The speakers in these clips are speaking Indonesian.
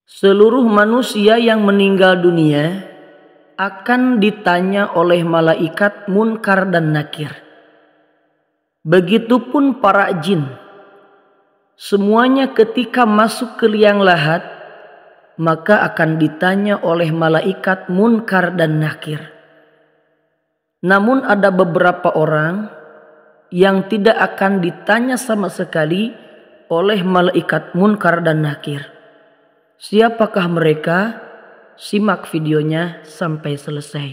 Seluruh manusia yang meninggal dunia akan ditanya oleh malaikat Munkar dan Nakir. Begitupun para jin. Semuanya ketika masuk ke liang lahat, maka akan ditanya oleh malaikat Munkar dan Nakir. Namun ada beberapa orang yang tidak akan ditanya sama sekali oleh malaikat Munkar dan Nakir. Siapakah mereka? Simak videonya sampai selesai.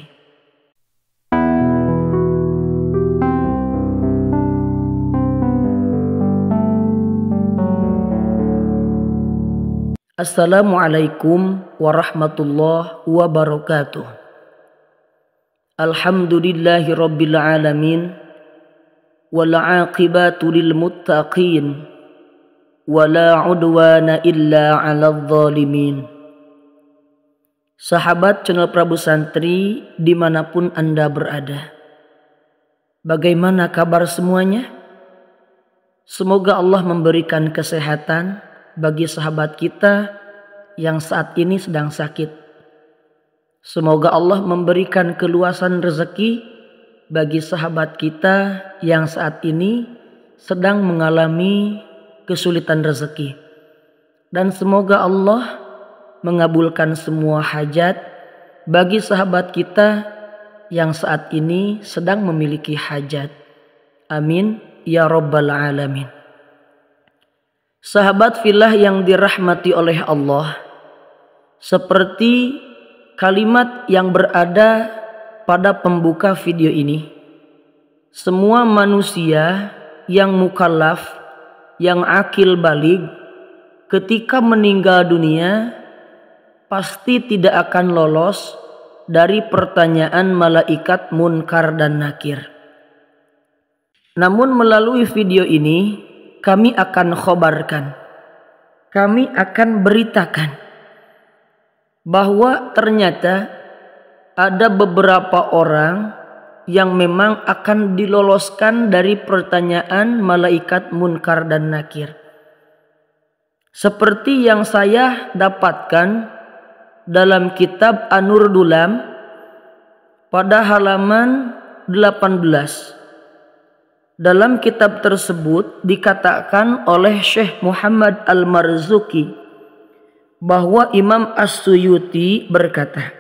Assalamualaikum warahmatullahi wabarakatuh. Alhamdulillahi rabbil alamin. Wal aqibatu lil muttaqin. Wala udwana illa 'alal zalimin. Sahabat channel Prabu Santri dimanapun Anda berada, bagaimana kabar semuanya? Semoga Allah memberikan kesehatan bagi sahabat kita yang saat ini sedang sakit. Semoga Allah memberikan keluasan rezeki bagi sahabat kita yang saat ini sedang mengalami kesulitan rezeki. Dan semoga Allah mengabulkan semua hajat bagi sahabat kita yang saat ini sedang memiliki hajat. Amin ya rabbal alamin. Sahabat fillah yang dirahmati oleh Allah, seperti kalimat yang berada pada pembuka video ini, semua manusia yang mukallaf, yang akil balig, ketika meninggal dunia pasti tidak akan lolos dari pertanyaan malaikat Munkar dan Nakir. Namun melalui video ini kami akan khobarkan, kami akan beritakan bahwa ternyata ada beberapa orang yang memang akan diloloskan dari pertanyaan malaikat Munkar dan Nakir. Seperti yang saya dapatkan dalam kitab An-Nur Dulam pada halaman 18. Dalam kitab tersebut dikatakan oleh Syekh Muhammad Al-Marzuki bahwa Imam As-Suyuti berkata,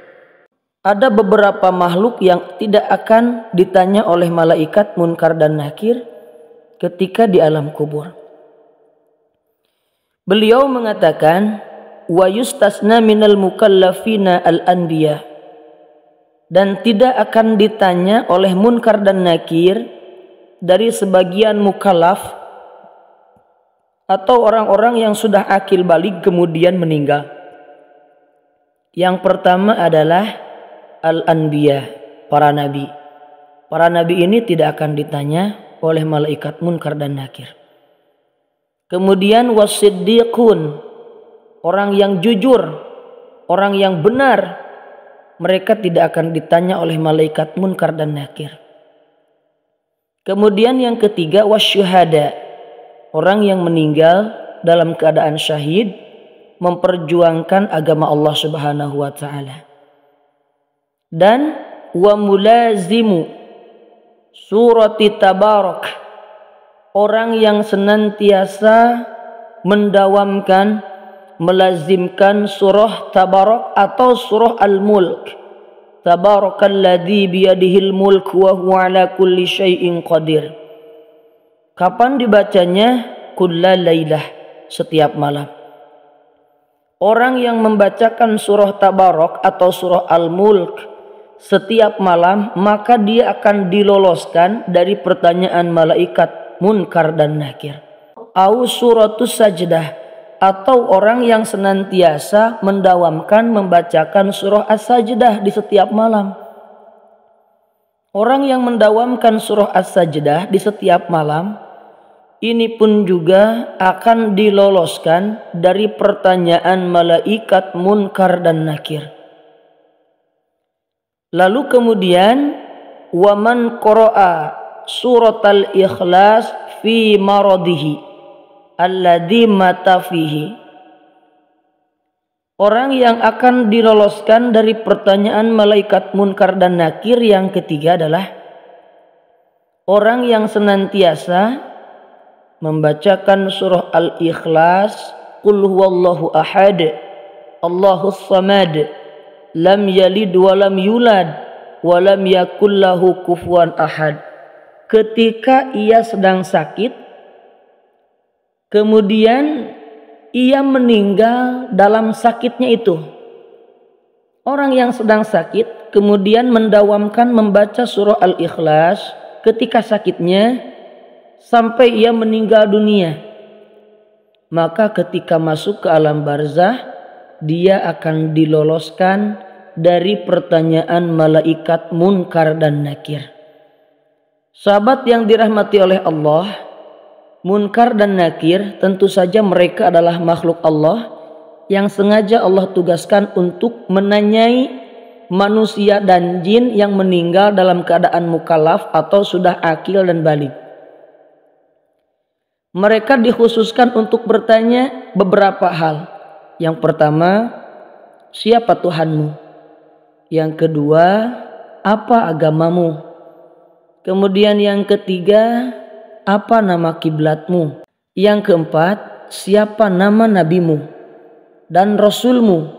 ada beberapa makhluk yang tidak akan ditanya oleh malaikat Munkar dan Nakir ketika di alam kubur. Beliau mengatakan, wa yustasna minal mukallafina al-anbiya, dan tidak akan ditanya oleh Munkar dan Nakir dari sebagian mukallaf atau orang-orang yang sudah akil balik kemudian meninggal. Yang pertama adalah al-anbiya, para nabi. Para nabi ini tidak akan ditanya oleh malaikat Munkar dan Nakir. Kemudian wasiddiqun, orang yang jujur, orang yang benar, mereka tidak akan ditanya oleh malaikat Munkar dan Nakir. Kemudian yang ketiga wasyuhada, orang yang meninggal dalam keadaan syahid memperjuangkan agama Allah Subhanahu wa taala. Dan wa mulazimu surati tabarak, orang yang senantiasa mendawamkan, melazimkan surah tabarak atau surah al-mulk. Tabarakalladzi biyadihil mulk wa huwa ala kulli syai'in qadir. Kapan dibacanya? Kulla lailah, setiap malam. Orang yang membacakan surah tabarak atau surah al-mulk setiap malam, maka dia akan diloloskan dari pertanyaan malaikat Munkar dan Nakir. Au suratus sajdah, atau orang yang senantiasa mendawamkan membacakan surah as-sajdah di setiap malam. Orang yang mendawamkan surah as-sajdah di setiap malam, ini pun juga akan diloloskan dari pertanyaan malaikat Munkar dan Nakir. Lalu kemudian waman qara'a suratal ikhlas fi maradihi alladhi mata fihi, Orang yang akan diloloskan dari pertanyaan malaikat munkar dan nakir yang ketiga adalah orang yang senantiasa membacakan surah Al-Ikhlas, Qul huwallahu ahad, Allahus samad, lam yalid wa lam yulad, wa lam yakul lahu kufuwan ahad. Ketika ia sedang sakit, kemudian ia meninggal dalam sakitnya itu. Orang yang sedang sakit kemudian mendawamkan membaca surah Al-Ikhlas ketika sakitnya sampai ia meninggal dunia. Maka ketika masuk ke alam barzah, dia akan diloloskan dari pertanyaan malaikat munkar dan nakir. Sahabat yang dirahmati oleh Allah, munkar dan nakir tentu saja mereka adalah makhluk Allah yang sengaja Allah tugaskan untuk menanyai manusia dan jin yang meninggal dalam keadaan mukallaf atau sudah akil dan baligh. Mereka dikhususkan untuk bertanya beberapa hal. Yang pertama, siapa Tuhanmu? Yang kedua, apa agamamu? Kemudian yang ketiga, apa nama kiblatmu? Yang keempat, siapa nama nabimu dan rasulmu?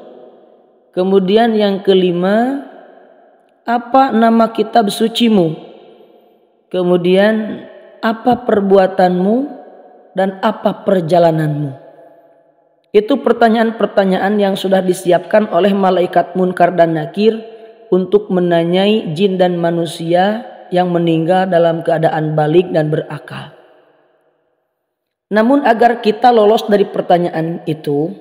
Kemudian yang kelima, apa nama kitab sucimu? Kemudian apa perbuatanmu dan apa perjalananmu? Itu pertanyaan-pertanyaan yang sudah disiapkan oleh malaikat munkar dan nakir untuk menanyai jin dan manusia yang meninggal dalam keadaan baligh dan berakal. Namun agar kita lolos dari pertanyaan itu,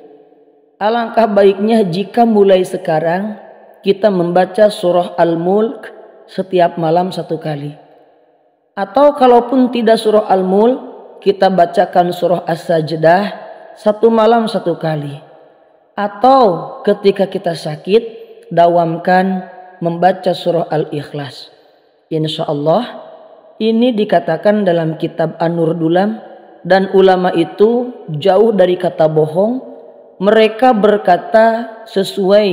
alangkah baiknya jika mulai sekarang kita membaca surah Al-Mulk setiap malam 1 kali. Atau kalaupun tidak surah Al-Mulk, kita bacakan surah As-Sajdah 1 malam 1 kali. Atau ketika kita sakit, dawamkan membaca surah Al-Ikhlas. Insya Allah ini dikatakan dalam kitab An-Nur Dulam, dan ulama itu jauh dari kata bohong. Mereka berkata sesuai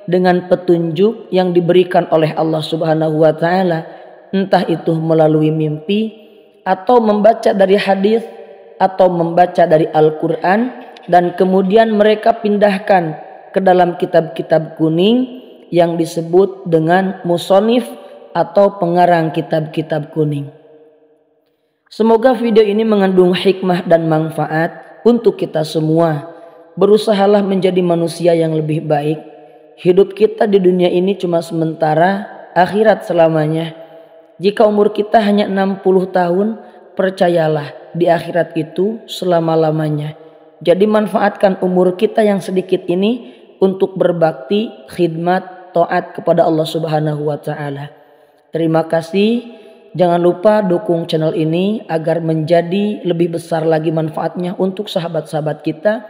dengan petunjuk yang diberikan oleh Allah Subhanahu wa Ta'ala, entah itu melalui mimpi atau membaca dari hadis atau membaca dari Al-Quran, dan kemudian mereka pindahkan ke dalam kitab-kitab kuning yang disebut dengan musonif atau pengarang kitab-kitab kuning. Semoga video ini mengandung hikmah dan manfaat untuk kita semua. Berusahalah menjadi manusia yang lebih baik. Hidup kita di dunia ini cuma sementara, akhirat selamanya. Jika umur kita hanya 60 tahun, percayalah di akhirat itu selama-lamanya. Jadi manfaatkan umur kita yang sedikit ini untuk berbakti, khidmat, taat kepada Allah Subhanahu wa Ta'ala. Terima kasih. Jangan lupa dukung channel ini agar menjadi lebih besar lagi manfaatnya untuk sahabat-sahabat kita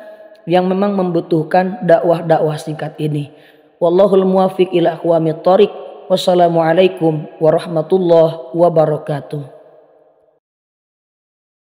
yang memang membutuhkan dakwah-dakwah singkat ini. Wallahul muwaffiq ila aqwamit thoriq. Wassalamualaikum warahmatullahi wabarakatuh.